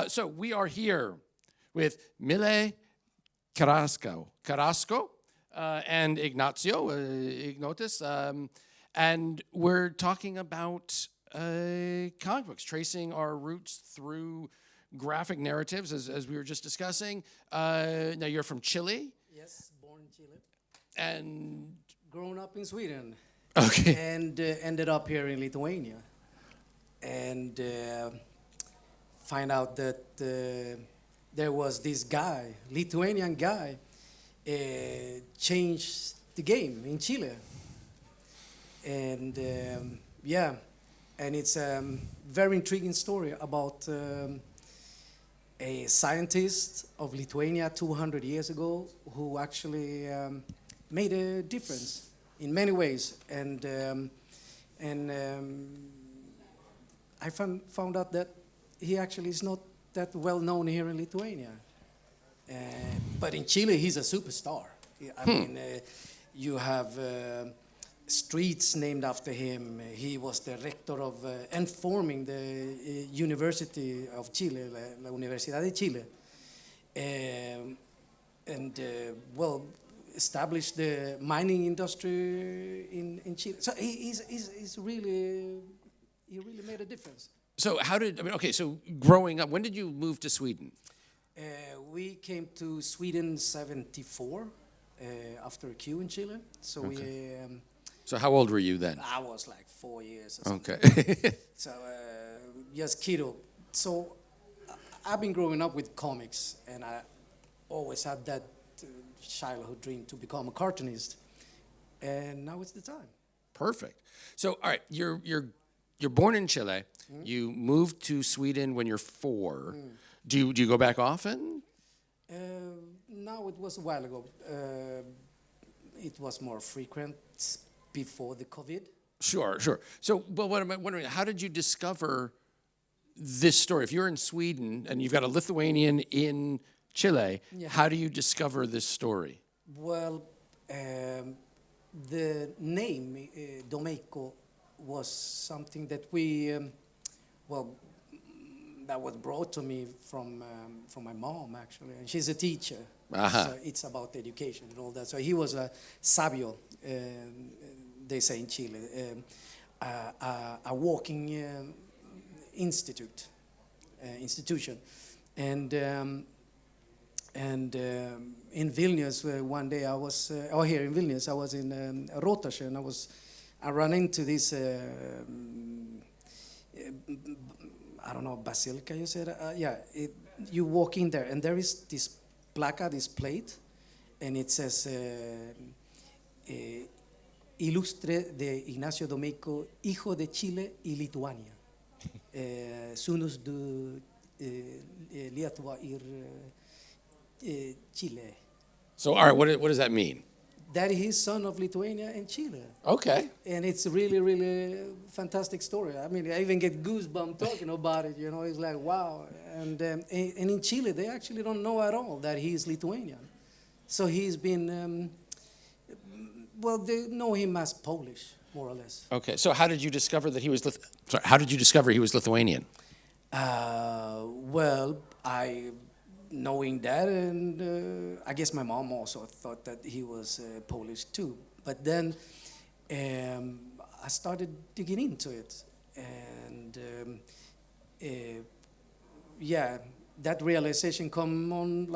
So we are here with Mille Carrasco and Ignacio, and we're talking about comic books, tracing our roots through graphic narratives, as we were just discussing. Now you're from Chile. Yes, born in Chile. And grown up in Sweden. Okay. And ended up here in Lithuania. And find out that there was this guy, Lithuanian guy, changed the game in Chile. And and it's a very intriguing story about a scientist of Lithuania 200 years ago who actually made a difference in many ways. And I found out that he actually is not that well known here in Lithuania. But in Chile, he's a superstar. I mean, you have streets named after him. He was the rector of and forming the University of Chile, la Universidad de Chile. Established the mining industry in Chile. So he really made a difference. So so growing up, when did you move to Sweden? We came to Sweden 74 after a queue in Chile. So okay. So how old were you then? I was like 4 years or something. Okay. So just kiddo. So I've been growing up with comics, and I always had that childhood dream to become a cartoonist. And now it's the time. Perfect. So all right, you're born in Chile. You moved to Sweden when you're 4. Do you go back often? No, it was a while ago. It was more frequent before the COVID. Sure. So, but what am I wondering? How did you discover this story? If you're in Sweden and you've got a Lithuanian in Chile, how do you discover this story? Well, the name Domeiko was something that that was brought to me from my mom, actually, and she's a teacher. So it's about education and all that. So he was a sabio, they say in Chile, a walking institution, and in Vilnius one day I was here in Vilnius I was in Rotashe, and I ran into this. I don't know, basilica, you said? You walk in there, and there is this placard, this plate, and it says, Ilustre de Ignacą Domeiką, hijo de Chile y Lituania. Sunus de Lietuva ir Chile. So, all right, what does that mean? That he's son of Lithuania and Chile. Okay. And it's a really, really fantastic story. I mean, I even get goosebumps talking about it, It's like, wow. And in Chile, they actually don't know at all that he's Lithuanian. So he's been, they know him as Polish, more or less. Okay, so how did you discover that he was, Lithuanian? Knowing that, and I guess my mom also thought that he was Polish too. But then I started digging into it, and that realization come on,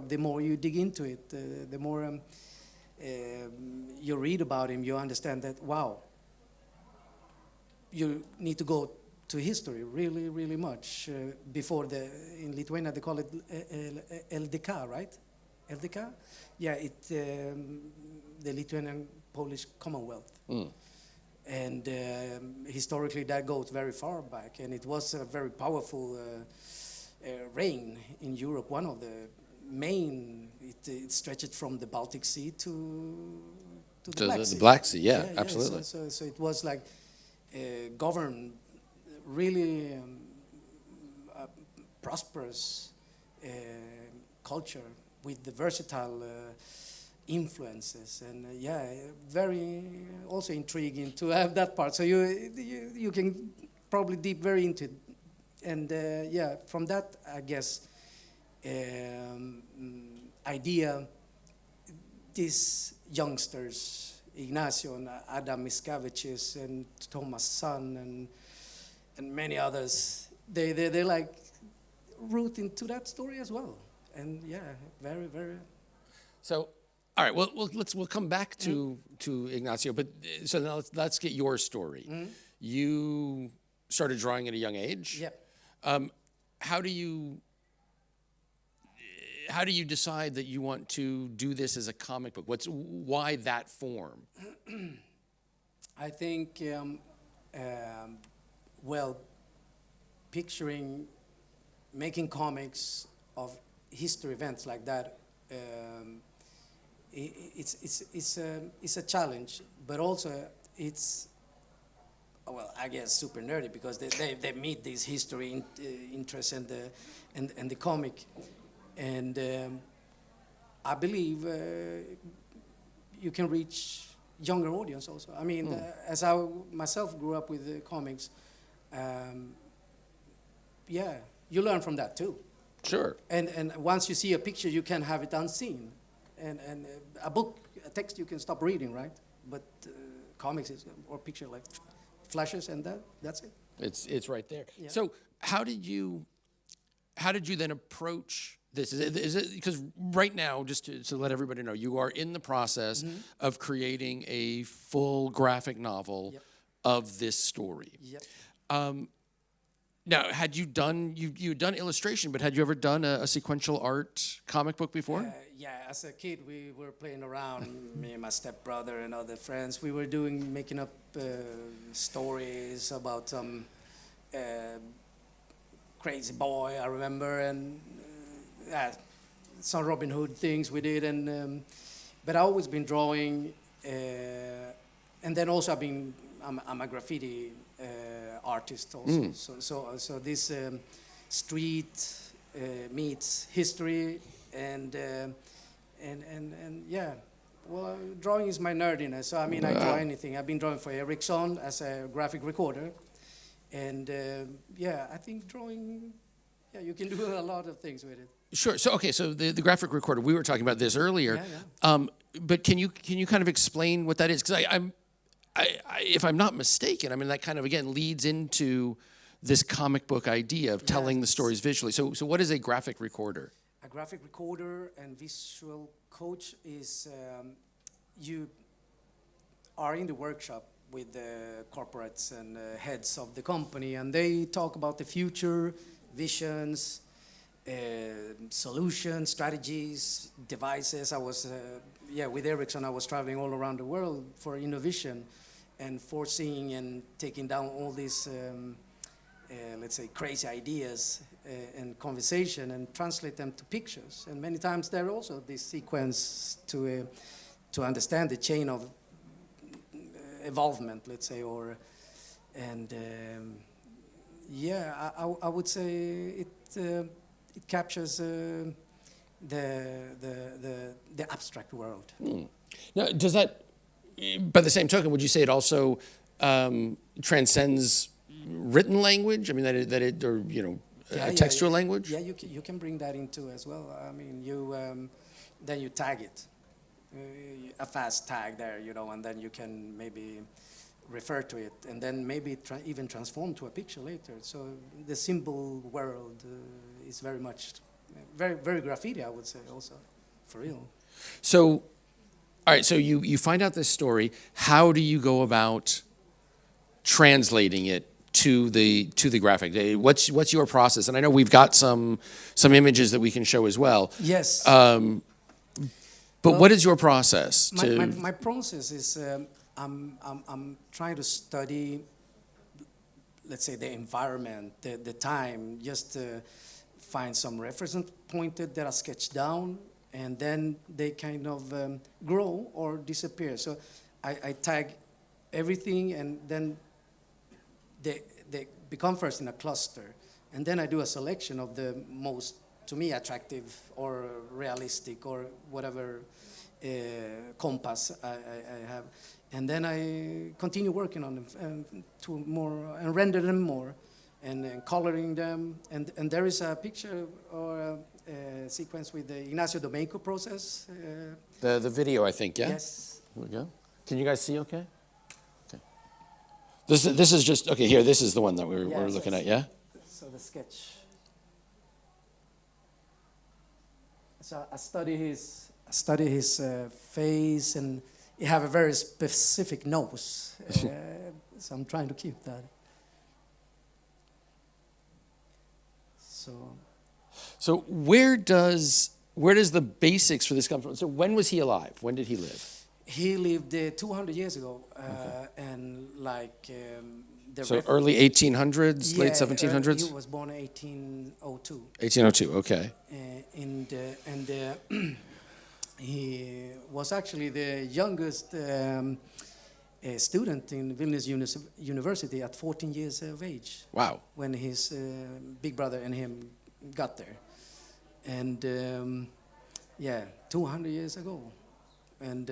the more you dig into it, the more you read about him, you understand that, wow, you need to go to history really, really much. Before in Lithuania they call it LDK, right? LDK? Yeah, the Lithuanian Polish Commonwealth. And historically that goes very far back, and it was a very powerful reign in Europe. One of the main, it stretched from the Baltic Sea to the Black Sea. The Black Sea, yeah, absolutely. So it was like governed really prosperous culture with the versatile influences, and very also intriguing to have that part. So you can probably deep very into And yeah, from that, I guess, idea, these youngsters, Ignacio and Adam Miscavicius and Thomas Sun and many others, they like root into that story as well. And yeah, very, very. So, all right, well, we'll come back to Ignacio, but so now let's get your story. You started drawing at a young age. Yep. How do you decide that you want to do this as a comic book? Why that form? I think, well, picturing making comics of history events like that, it's a challenge, but also it's, well, I guess super nerdy because they meet these history interests and the comic, and I believe you can reach younger audience also. I mean, as I myself grew up with comics, yeah, you learn from that too. Sure. And once you see a picture, you can have it unseen, and a book, a text, you can stop reading, right? But comics is, or picture, like flashes, and that's it. It's right there. Yeah. So how did you then approach this? Is it because right now, just to let everybody know, you are in the process of creating a full graphic novel of this story. Yep. Now, had you done you'd done illustration, but had you ever done a sequential art comic book before? Yeah, as a kid, we were playing around, me and my stepbrother and other friends. We were making up stories about some crazy boy, I remember, and some Robin Hood things we did. And but I've always been drawing, and then also I'm a graffiti artist also. So this street meets history, and yeah, well, drawing is my nerdiness. So I mean, I draw anything. I've been drawing for Ericsson as a graphic recorder, and yeah, I think drawing, yeah, you can do a lot of things with it. Sure. So okay. So the graphic recorder, we were talking about this earlier. Yeah. But can you kind of explain what that is? Because if I'm not mistaken, I mean, that kind of, again, leads into this comic book idea of telling the stories visually. So what is a graphic recorder? A graphic recorder and visual coach is you are in the workshop with the corporates and heads of the company, and they talk about the future, visions, solutions, strategies, devices. I was, with Ericsson, I was traveling all around the world for innovation and foreseeing and taking down all these, let's say, crazy ideas and conversation and translate them to pictures. And many times there are also this sequence to understand the chain of evolvement, let's say, yeah, I would say it captures the abstract world. Now, does that, by the same token, would you say it also transcends written language? I mean, that it or textual language? Yeah, you can bring that into as well. I mean, then you tag it, a fast tag there, and then you can maybe refer to it, and then maybe even transform to a picture later. So the symbol world is very much, very, very graffiti, I would say, also, for real. So, all right, so you find out this story. How do you go about translating it to the graphic? What's your process? And I know we've got some images that we can show as well. Yes. But what is your process? My process is I'm trying to study, let's say, the environment, the time, just to find some reference points that are sketched down, and then they kind of grow or disappear. So I tag everything, and then they become first in a cluster, and then I do a selection of the most, to me, attractive or realistic or whatever compass I have. And then I continue working on them and render them more. and coloring them. And there is a picture or a sequence with the Ignacą Domeiką process. The video, I think, yeah? Yes. Here we go. Can you guys see okay? Okay. This is just, okay, here, this is the one that we're looking at, yeah? So the sketch. So I study his face, and he have a very specific nose. So I'm trying to keep that. So where does the basics for this come from? So when was he alive? When did he live? He lived 200 years ago, and like so early 1800s, late 1700s. He was born in 1802. 1802, okay. And he was actually the youngest student in Vilnius University at 14 years of age. Wow. When his big brother and him got there. And 200 years ago. And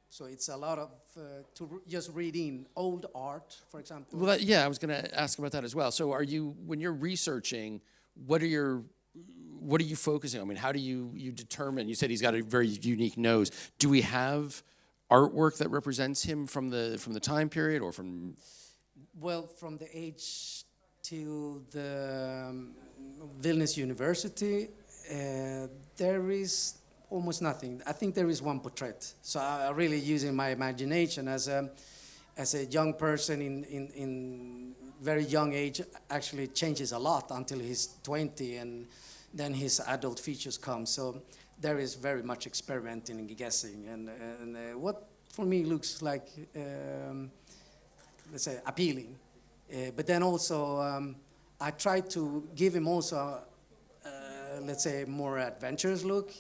so it's a lot of, just reading old art, for example. Well, I was going to ask about that as well. So when you're researching, what are you focusing on? I mean, how do you determine, you said he's got a very unique nose. Do we have artwork that represents him from the time period or from? Well, from the age to the Vilnius University, there is almost nothing. I think there is one portrait. So I'm really using my imagination as a young person in very young age. Actually changes a lot until he's 20, and then his adult features come. So there is very much experimenting and guessing, and what for me looks like let's say appealing, but then also I try to give him also let's say more adventurous look.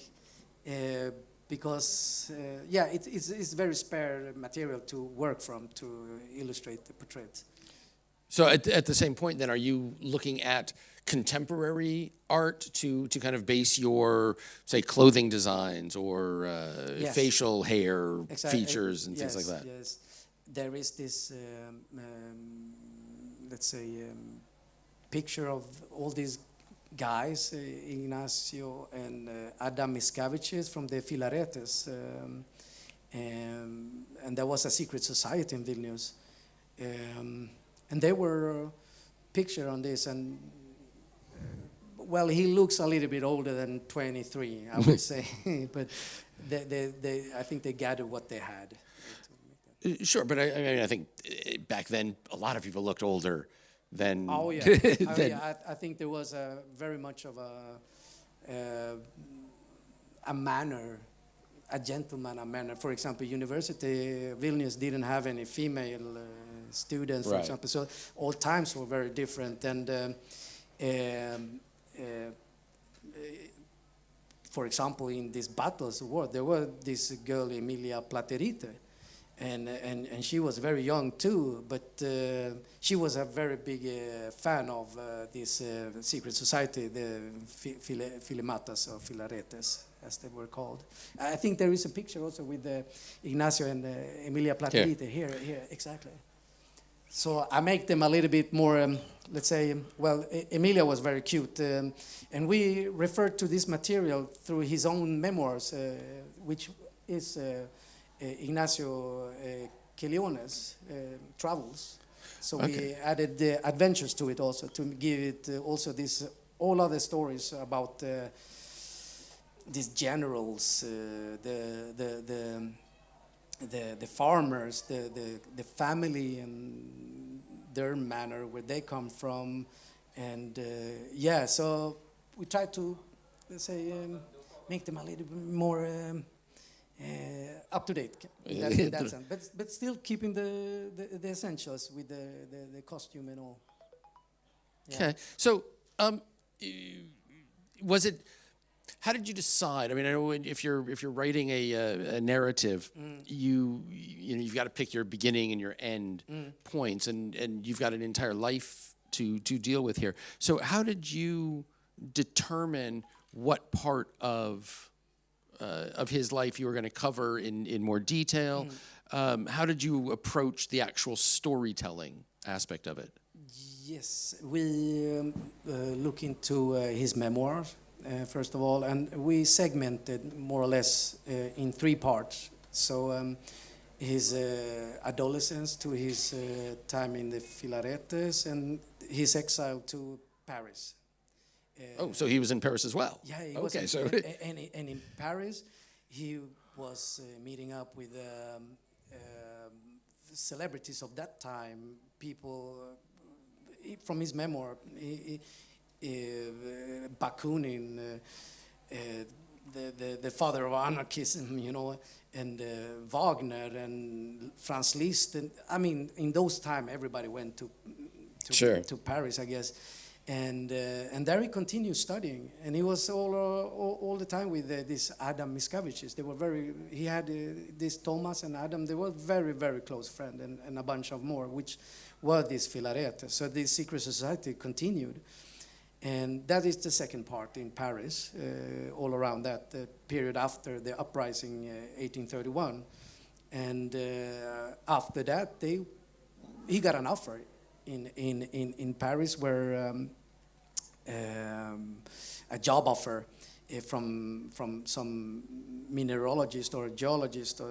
Because it's very spare material to work from to illustrate the portrait. So at the same point, then, are you looking at contemporary art to kind of base your, say, clothing designs or Yes. facial hair features and things like that? Yes, there is this let's say picture of all these guys, Ignacio and Adam Miscavicius from the Filaretes, and there was a secret society in Vilnius, and they were pictured on this, and well, he looks a little bit older than 23, I would say, but I think they gathered what they had. Sure, but I mean, I think back then a lot of people looked older. Oh yeah, I think there was very much of a manner, a gentleman manner. For example, University Vilnius didn't have any female students, for example, so all times were very different. And for example, in these battles of war, there was this girl Emilia Platerite. And she was very young too, but she was a very big fan of this secret society, the Filematas or Filaretes, as they were called. I think there is a picture also with Ignacio and Emilia Platerite here, exactly. So I make them a little bit more, let's say, well, Emilia was very cute, and we referred to this material through his own memoirs, which is Ignacio Kelionės travels. So we added the adventures to it also to give it also this all other stories about these generals, the farmers, the family and their manner, where they come from, and so we try to, let's say, make them a little bit more up to date in that sense, but still keeping the essentials with the costume and all. Yeah. Okay, so was it? How did you decide? I mean, I know if you're writing a narrative, you've got to pick your beginning and your end points, and you've got an entire life to deal with here. So how did you determine what part of his life you were going to cover in more detail? How did you approach the actual storytelling aspect of it? Yes, we look into his memoirs, first of all, and we segmented more or less in 3 parts. So his adolescence to his time in the Filaretes and his exile to Paris. So he was in Paris as well. Yeah, he okay, was. so And in Paris, he was meeting up with celebrities of that time, people from his memoir, Bakunin, the father of anarchism, you know, and Wagner and Franz Liszt. And, I mean, in those times, everybody went to Paris, I guess. And there he continued studying, and he was all the time with this Adam Mickiewicz. They were he had this Thomas and Adam. They were very, very close friends, and a bunch of more, which were these Filaretes. So this secret society continued, and that is the second part in Paris, all around that period after the uprising, 1831, and after that he got an offer in Paris where. A job offer from some mineralogist or geologist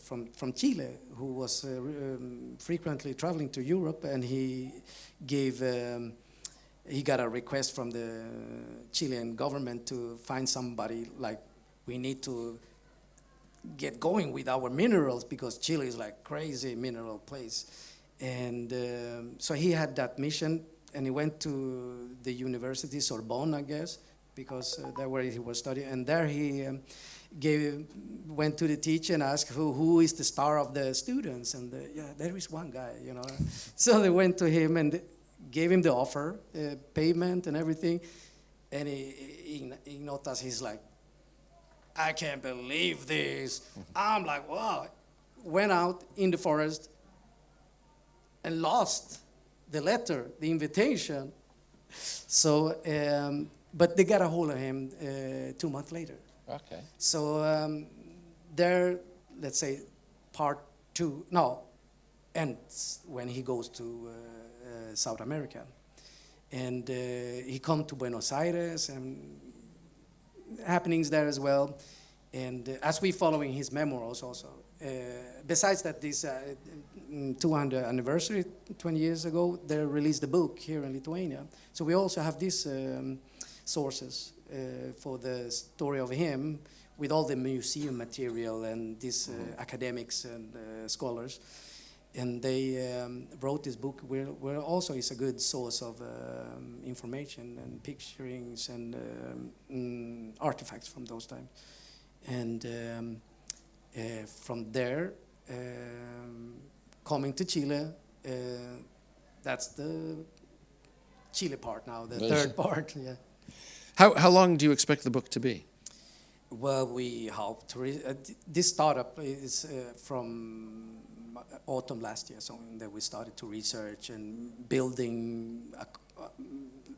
from Chile who was frequently traveling to Europe, and he got a request from the Chilean government to find somebody, like, we need to get going with our minerals because Chile is like crazy mineral place. And so he had that mission. And he went to the university, Sorbonne, I guess, because that's where he was studying. And there he went to the teacher and asked who is the star of the students. And there is one guy, you know. So they went to him and gave him the offer, payment and everything. And Ignaco, he's like, I can't believe this. I'm like, wow. Went out in the forest and lost the letter, the invitation. So, but they got a hold of him 2 months later. Okay. So there, let's say, part 2 ends when he goes to South America, and he come to Buenos Aires and happenings there as well. And as we following his memoirs also. Besides that, this 200th anniversary, 20 years ago, they released a book here in Lithuania. So we also have these sources for the story of him, with all the museum material and these academics and scholars. And they wrote this book where also is a good source of information and picturings and artifacts from those times. And from there, coming to Chile, that's the Chile part now, the third part. Yeah. How long do you expect the book to be? Well, we hope to. This startup is from autumn last year, so that we started to research and building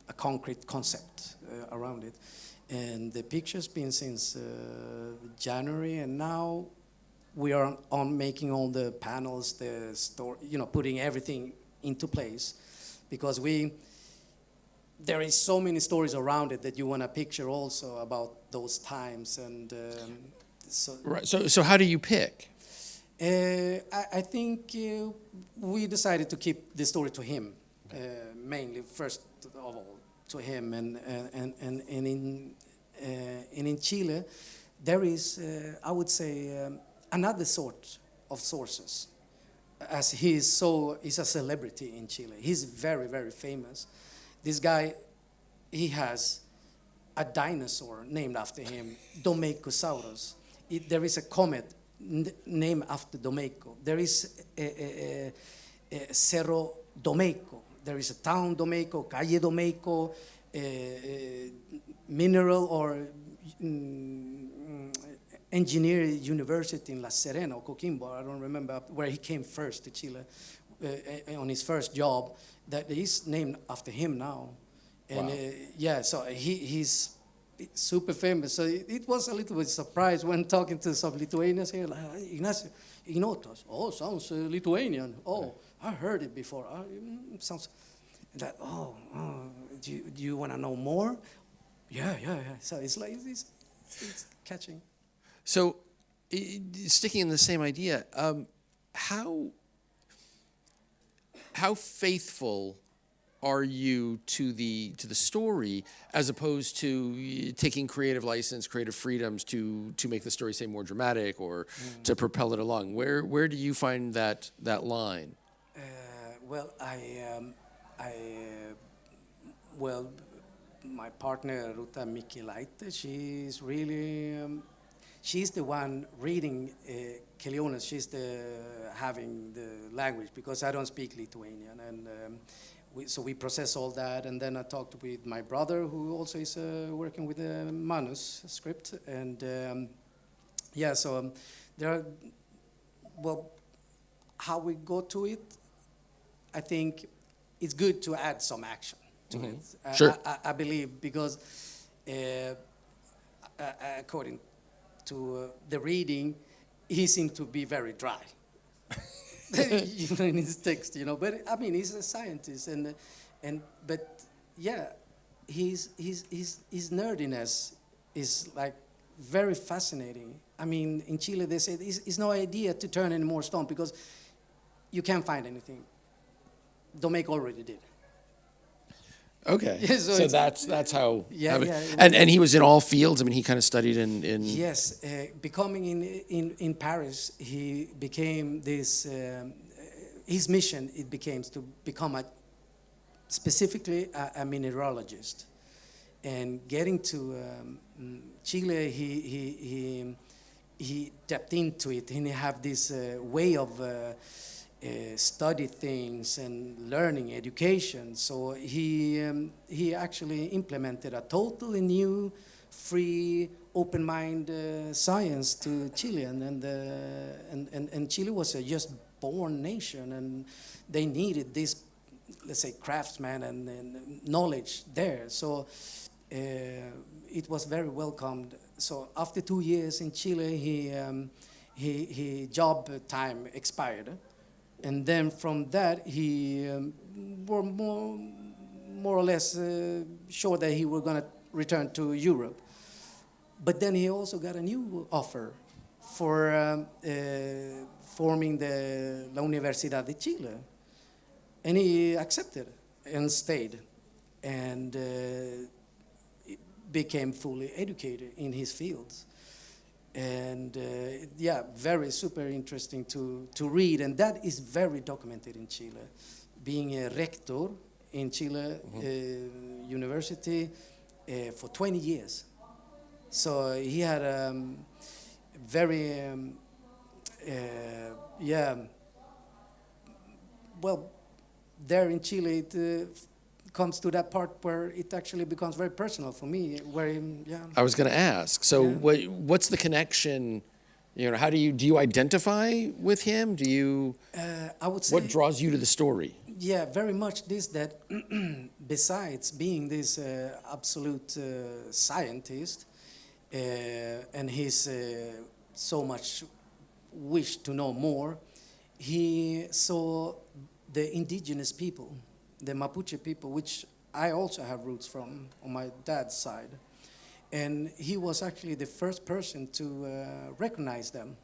a concrete concept around it. And the picture's been since January, and now we are on making all the panels, the story, putting everything into place, because there is so many stories around it that you want to picture also about those times, and so. Right. So how do you pick? I think we decided to keep the story to him, mainly first of all to him, and in Chile there is I would say another sort of sources, as he's a celebrity in Chile. He's very, very famous. This guy, he has a dinosaur named after him, Domeicosaurus. There is a comet named after Domeico. There is a Cerro Domeico. There is a town Domeico, Calle Domeico, mineral or engineer university in La Serena or Coquimbo, I don't remember, where he came first to Chile on his first job. That is named after him now. And wow. So he's super famous. So it was a little bit surprised when talking to some Lithuanians here, like, Ignaco, sounds Lithuanian. Oh, I heard it before. Sounds. Like, do you want to know more? Yeah. So it's like it's catching. So, sticking in the same idea, how faithful are you to the story as opposed to taking creative license, creative freedoms to make the story say more dramatic or to propel it along? Where do you find that line? Well, well, my partner Ruta Mikilaite, she's really she's the one reading Kelionės. She's having the language because I don't speak Lithuanian, and so we process all that. And then I talked with my brother, who also is working with the manuscript, and so there are, well, how we go to it, I think it's good to add some action to it. Sure. I believe, because according to the reading, he seemed to be very dry. In his text, But I mean, he's a scientist, but yeah, his nerdiness is like very fascinating. I mean, in Chile they say it's no idea to turn any more stone because you can't find anything. Domeikos already did. Okay, Yeah, so that's how. Yeah. And he was in all fields. I mean, he kind of studied in. Yes, becoming in Paris, he became this. His mission became to become specifically a mineralogist, and getting to Chile, he tapped into it, and he have this way of. Study things and learning education. So he actually implemented a totally new, free, open-mind science to Chile, and Chile was a just born nation, and they needed this, let's say, craftsman and knowledge there. So it was very welcomed. So after 2 years in Chile, he job time expired. And then from that, he were more or less sure that he were going to return to Europe. But then he also got a new offer for forming La Universidad de Chile. And he accepted and stayed, and became fully educated in his fields. And very super interesting to read, and that is very documented in Chile. Being a rector in Chile University for 20 years, so he had very well, there in Chile it comes to that part where it actually becomes very personal for me. I was going to ask. So, what's the connection? How do you identify with him? Do you? I would say. What draws you to the story? Yeah, very much this, that besides being this absolute scientist and his so much wish to know more, he saw the indigenous people, the Mapuche people, which I also have roots from on my dad's side. And he was actually the first person to recognize them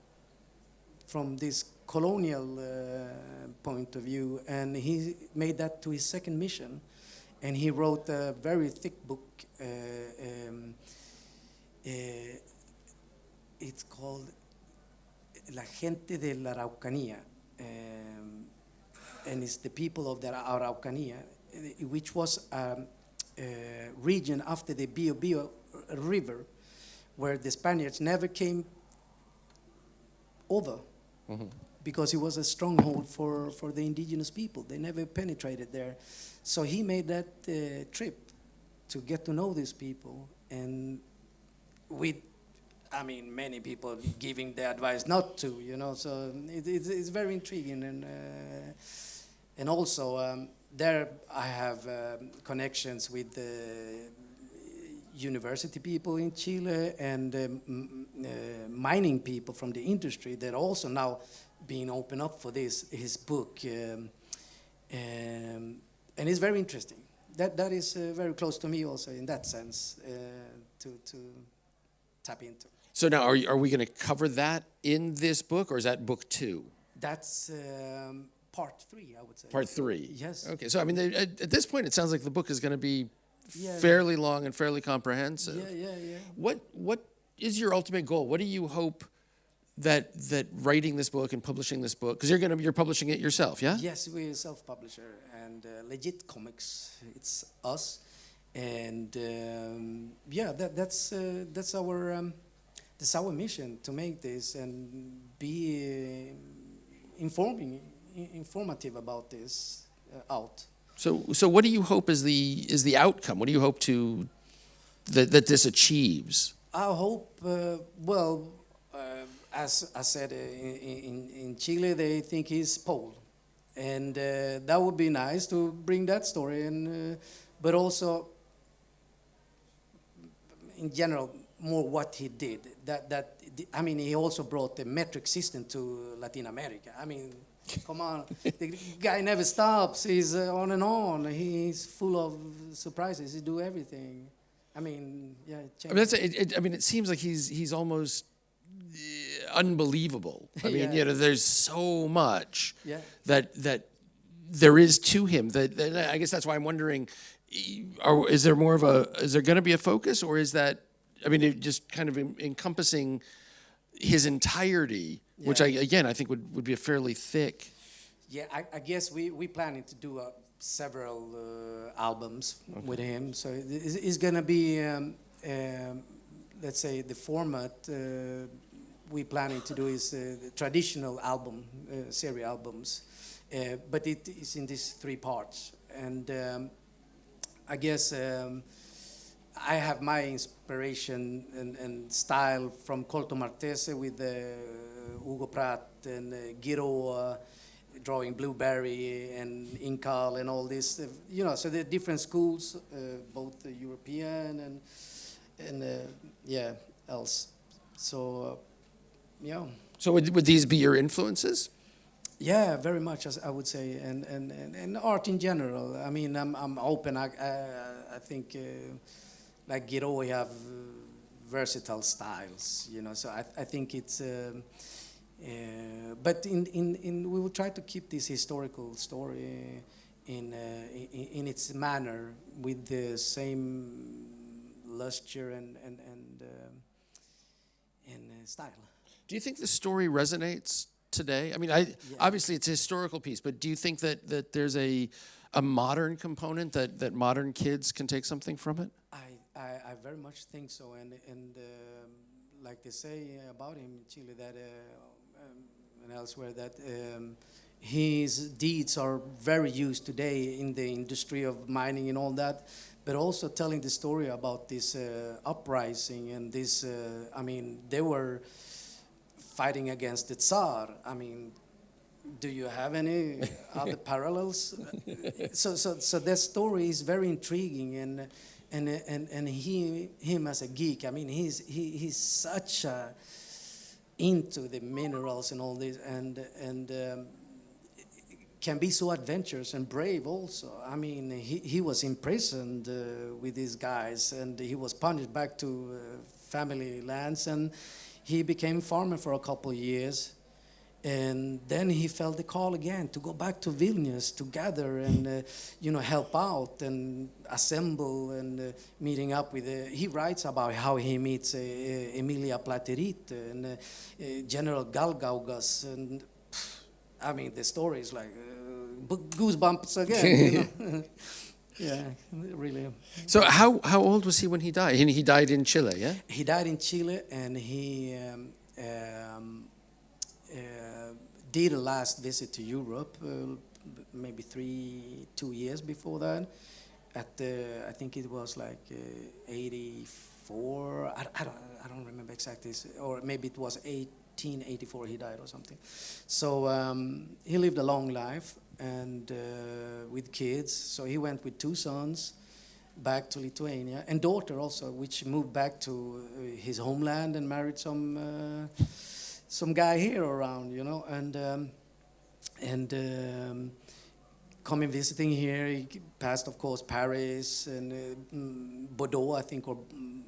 from this colonial point of view. And he made that to his second mission. And he wrote a very thick book. It's called La Gente de la Araucanía. And it's the people of the Araucanía, which was a region after the Biobío River, where the Spaniards never came over, because it was a stronghold for the indigenous people. They never penetrated there. So he made that trip to get to know these people, and with, many people giving the advice not to, so it's very intriguing. And also, there I have connections with the university people in Chile and mining people from the industry that are also now being opened up for this. His book, and it's very interesting. That is very close to me also in that sense to tap into. So now, are we going to cover that in this book, or is that book 2? That's part 3, I would say. Part 3. Yes. Okay. So I mean, at this point, it sounds like the book is going to be Yeah. fairly long and fairly comprehensive. Yeah. What is your ultimate goal? What do you hope that writing this book and publishing this book, because you're publishing it yourself, yeah? Yes, we're a self-publisher and legit comics. It's us, and that's our mission, to make this and be informative about this out. So what do you hope is the outcome? What do you hope to that this achieves? I hope, as I said, in Chile, they think he's Pole. And that would be nice to bring that story in, but also, in general, more what he did. I mean, he also brought the metric system to Latin America. I mean, come on, the guy never stops. He's on and on. He's full of surprises. He do everything. I mean, yeah. It seems like he's almost unbelievable. I mean, Yeah. there's so much Yeah. that there is to him. That I guess that's why I'm wondering: is there going to be a focus, or is that? I mean, it just kind of encompassing his entirety, which I think would be a fairly thick. Yeah, I guess we planning to do several albums with him. So it's going to be, let's say, the format we planning to do is the traditional album, series albums. But it is in these 3 parts. And I guess I have my inspiration and style from Colto Martese with Hugo Pratt and Giro drawing Blueberry and Incal and all this. So the different schools, both European and else. So, yeah. So would these be your influences? Yeah, very much, as I would say, and art in general. I mean, I'm open. I think like Giro, we have versatile styles, So I think it's. But we will try to keep this historical story in its manner with the same luster and style. Do you think the story resonates today? I mean, obviously it's a historical piece, but do you think that there's a modern component that modern kids can take something from it? I very much think so, and like they say about him in Chile that and elsewhere that his deeds are very used today in the industry of mining and all that, but also telling the story about this uprising and this. I mean, they were fighting against the Tsar. I mean, do you have any other parallels? So their story is very intriguing, and him as a geek. I mean, he's such a into the minerals and all this, and can be so adventurous and brave also. I mean, he was imprisoned with these guys, and he was punished back to family lands, and he became farmer for a couple of years. And then he felt the call again to go back to Vilnius to gather and help out and assemble and meeting up with. He writes about how he meets Emilia Platerit and General Galgaugas, and I mean the story is like goosebumps again. Yeah, really. So how old was he when he died? He died in Chile, yeah? He died in Chile, and he. Did a last visit to Europe, maybe 2 years before that. I think it was like 84. I don't remember exactly, or maybe it was 1884 he died or something. So he lived a long life and with kids. So he went with 2 sons back to Lithuania, and daughter also, which moved back to his homeland and married some guy here around, and coming visiting here. He passed, of course, Paris and Bordeaux, I think, or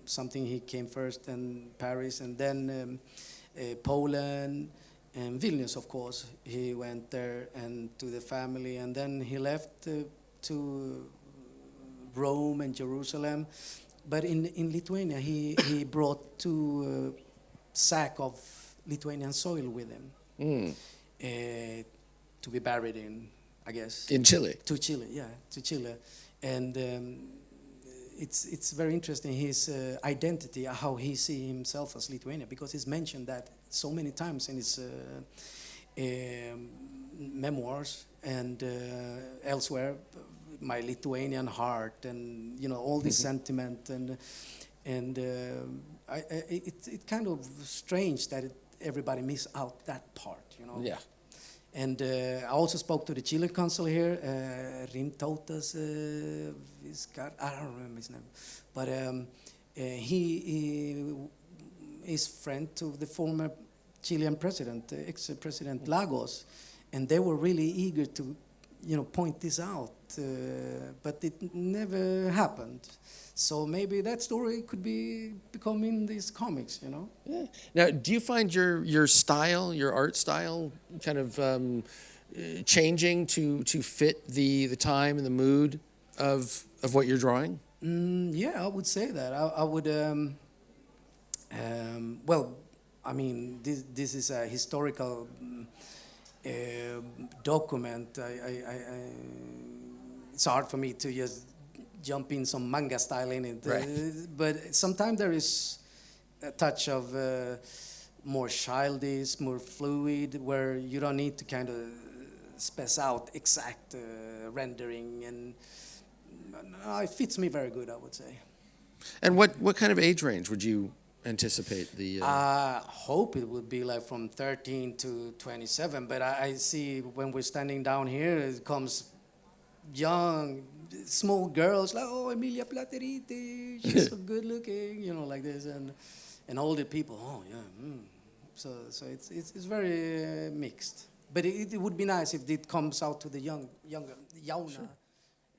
something. He came first, and Paris, and then Poland and Vilnius, of course. He went there and to the family, and then he left to Rome and Jerusalem. But in Lithuania, he brought 2 sacks of Lithuanian soil with him to be buried in, I guess. In Chile? To Chile, yeah, to Chile. And it's very interesting, his identity, how he sees himself as Lithuanian, because he's mentioned that so many times in his memoirs and elsewhere, my Lithuanian heart, and all this sentiment, and it's kind of strange that everybody miss out that part, Yeah. And I also spoke to the Chilean consul here, Rimtautas I don't remember his name, but he is friend to the former Chilean president, ex-president Lagos, and they were really eager to point this out, but it never happened. So maybe that story could become in these comics, Yeah. Now, do you find your style, your art style, kind of changing to fit the time and the mood of what you're drawing? Yeah, I would say that. I would. Well, I mean, this is a historical document. It's hard for me to just jump in some manga style in it, right. But sometimes there is a touch of more childish, more fluid, where you don't need to kind of spec out exact rendering, and it fits me very good, I would say. And what kind of age range would you anticipate the? I hope it would be like from 13 to 27, but I see when we're standing down here, it comes young, small girls like, oh, Emilia Platerite, she's so good looking, like this, and older people, oh yeah, so it's very mixed. But it would be nice if it comes out to the younger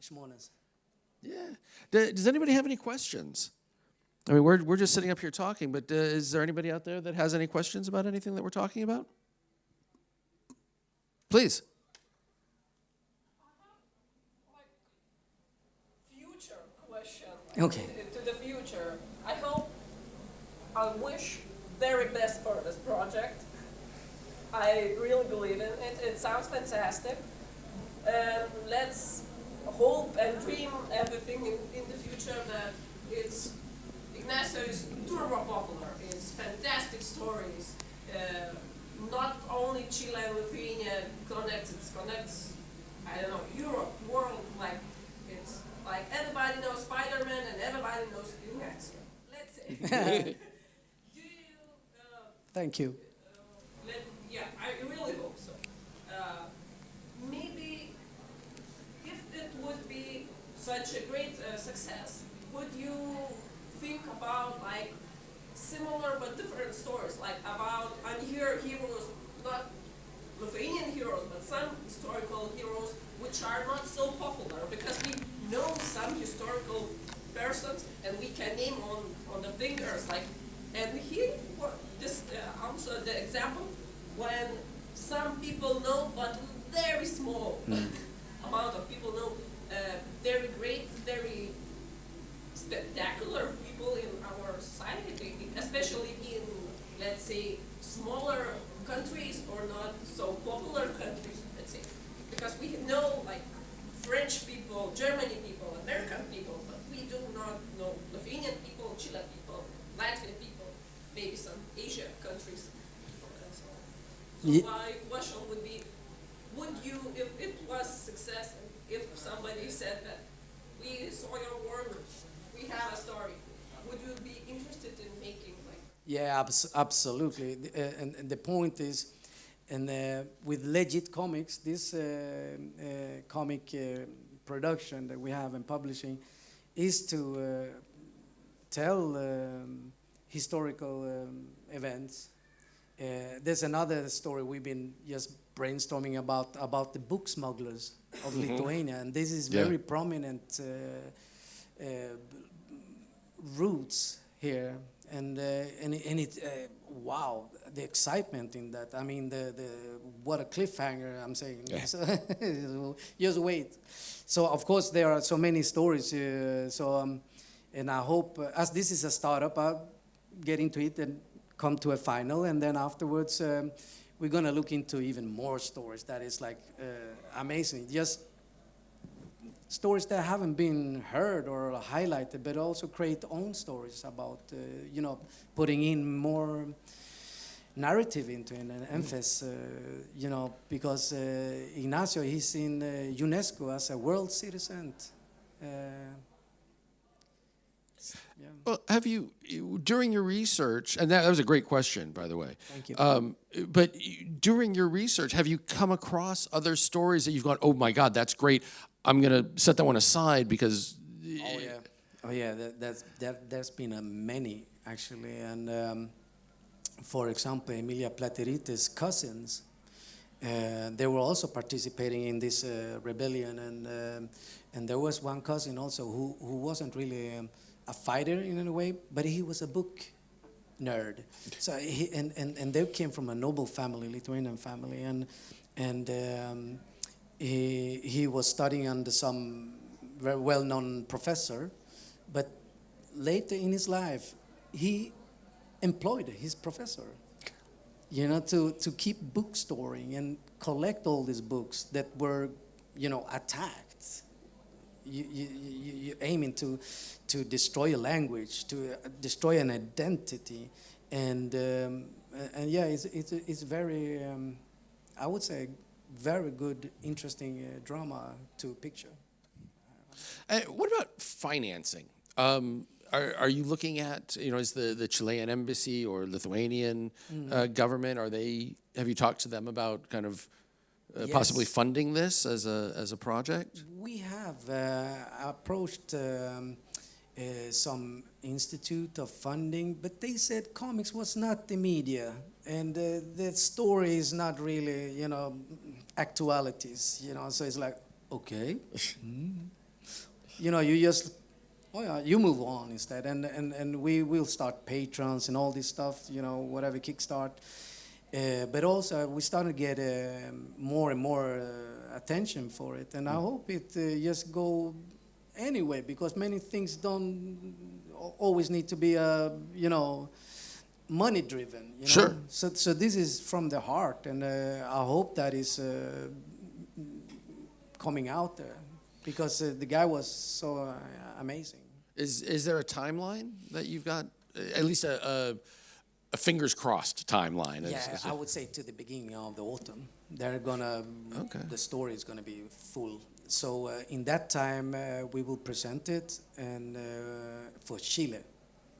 Schmones. Yeah. Does anybody have any questions? I mean, we're just sitting up here talking, but is there anybody out there that has any questions about anything that we're talking about? Please. Future question. Okay. To the future. I wish very best for this project. I really believe in it. It sounds fantastic. And let's hope and dream everything in the future that Ignaco is turbo popular. It's fantastic stories. Not only Chile and Lithuania connects, I don't know, Europe, world, it's like everybody knows Spider-Man and everybody knows Ignaco. Let's say. Do you? Thank you. Yeah, I really hope so. Maybe if it would be such a great success, would you think about similar but different stories, about unheard heroes, not Lithuanian heroes, but some historical heroes which are not so popular, because we know some historical persons and we can name on the fingers, and here this also the example when some people know but very small amount of people know very great, very spectacular people in our society, especially in, let's say, smaller countries or not so popular countries, let's say. Because we know French people, Germany people, American people, but we do not know Lithuanian people, Chile people, Latvian people, maybe some Asia countries. And so my question would be, would you, if it was success, and if somebody said that we saw your work, we have a story, would you be interested in making Yeah, absolutely. And the point is, with Legit Comics, this comic production that we have and publishing is to tell historical events There's another story we've been just brainstorming about the book smugglers of Lithuania, and this is very prominent roots here, and it wow, the excitement in that. I mean, the what a cliffhanger! I'm saying. Yeah. So, just wait. So of course there are so many stories. And I hope, as this is a startup, I'll get into it and come to a final, and then afterwards we're gonna look into even more stories. That is like amazing. Just stories that haven't been heard or highlighted, but also create own stories about, putting in more narrative into it and emphasis, because Ignacio, he's in UNESCO as a world citizen. Yeah. Well, have you, during your research, and that was a great question, by the way. Thank you. But during your research, have you come across other stories that you've gone, oh my God, that's great, I'm going to set that one aside because... Oh yeah, there's been many, actually. And for example, Emilia Platerite's cousins, they were also participating in this rebellion. And there was one cousin also who wasn't really a fighter in any way, but he was a book nerd. So and they came from a noble family, Lithuanian family, and he was studying under some very well-known professor, but later in his life he employed his professor, to keep book storing and collect all these books that were, attacked. You aiming to destroy a language, to destroy an identity, and yeah, it's very, I would say, very good, interesting drama to picture. What about financing? Are you looking at, is the Chilean embassy or Lithuanian government, have you talked to them about kind of possibly funding this as a project? We have approached some institute of funding, but they said comics was not the media, and the story is not really, actualities, so it's like, okay. You just, you move on instead, and we will start patrons and all this stuff, whatever Kickstart. But also we started to get more and more attention for it, and I hope it just go anyway, because many things don't always need to be money driven. Sure. So this is from the heart, and I hope that is coming out there, because the guy was so amazing. Is there a timeline that you've got, at least a fingers crossed timeline? I would say to the beginning of the autumn. They're gonna, the story is gonna be full. So in that time, we will present it and for Chile,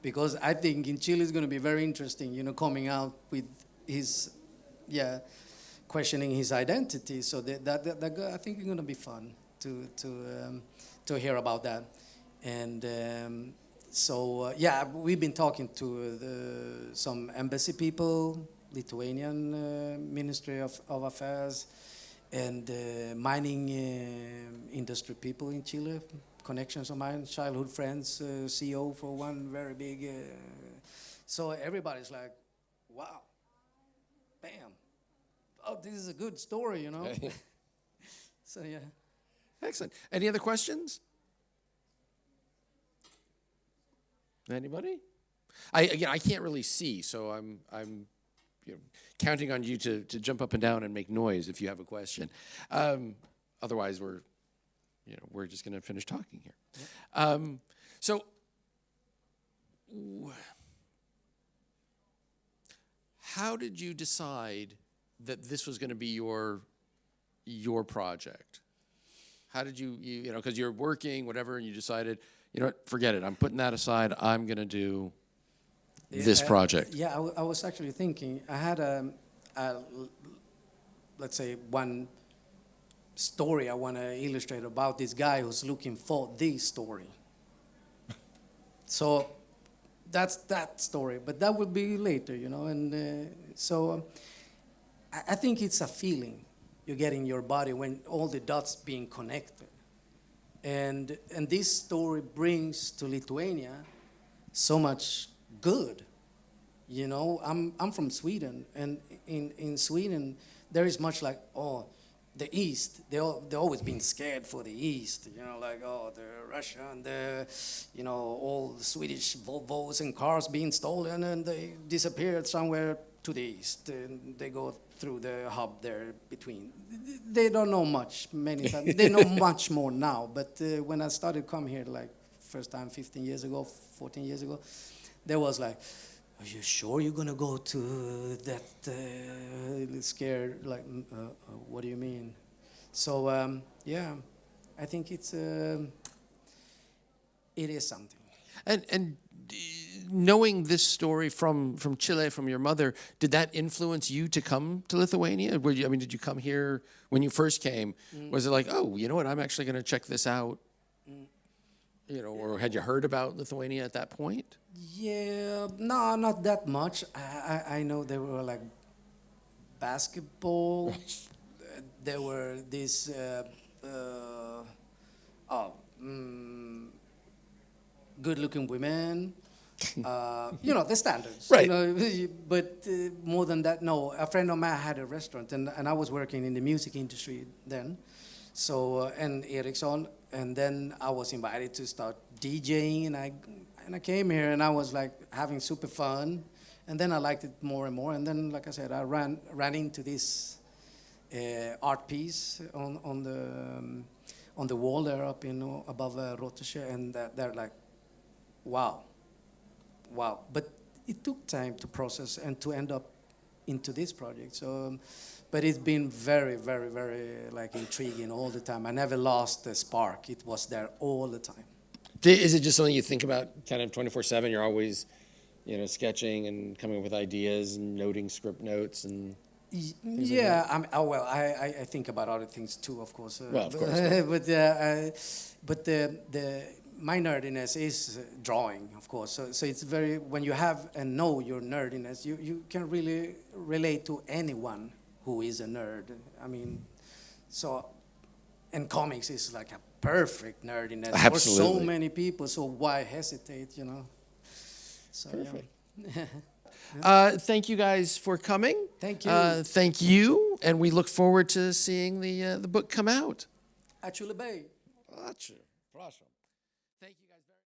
because I think in Chile it's gonna be very interesting, coming out with his, questioning his identity. So that I think it's gonna be fun to hear about that. And so we've been talking to some embassy people, Lithuanian Ministry of Affairs, and mining industry people in Chile, connections of mine, childhood friends, CEO for one very big. So everybody's like, wow, bam, oh, this is a good story, So yeah. Excellent. Any other questions? Anybody? I can't really see, so I'm counting on you to jump up and down and make noise if you have a question. Otherwise, we're just going to finish talking here. Yeah. So, how did you decide that this was going to be your project? How did you because you're working, whatever, and you decided, what, forget it, I'm putting that aside, I'm going to do this project. I was actually thinking, I had let's say, one story I want to illustrate about this guy who's looking for the story. So that's that story, but that will be later, you know. And so I think it's a feeling you get in your body when all the dots being connected. And this story brings to Lithuania so much good. You know, I'm from Sweden, and in Sweden there is much like, oh, the East, they always been scared for the East, you know, like, oh, the Russia and the, you know, all the Swedish Volvos and cars being stolen and they disappeared somewhere to the East, and they go through the hub there between. They don't know much, many times. They know much more now, but when I started come here, like, first time 15 years ago, 14 years ago, there was like, are you sure you're gonna go to that scared, like, what do you mean? So, yeah, I think it is something. And knowing this story from Chile, from your mother, did that influence you to come to Lithuania? Did you come here when you first came? Was it like, oh, you know what, I'm actually gonna check this out? You know, or had you heard about Lithuania at that point? Yeah, no, not that much. I know there were like basketball. There were these good-looking women. You know, the standards. Right. You know, but more than that, no. A friend of mine had a restaurant, and I was working in the music industry then. So, and Ericsson, and then I was invited to start DJing, and I came here, and I was like having super fun, and then I liked it more and more, and then, like I said, I ran into this art piece on the wall there up above Rotusche, and they're like, wow. But it took time to process and to end up into this project. So, but it's been very, very, very like intriguing all the time. I never lost the spark. It was there all the time. Is it just something you think about kind of 24/7? You're always, you know, sketching and coming up with ideas and noting script notes and. Yeah, I think about other things too, of course. Well, of course. But my nerdiness is drawing, of course. So it's very, when you have and know your nerdiness, you can really relate to anyone who is a nerd. I mean, so, and comics is like a perfect nerdiness for so many people. So why hesitate, you know? So, perfect. Yeah. Thank you guys for coming. Thank you. Thank you, and we look forward to seeing the book come out. At Čilę. Proszę.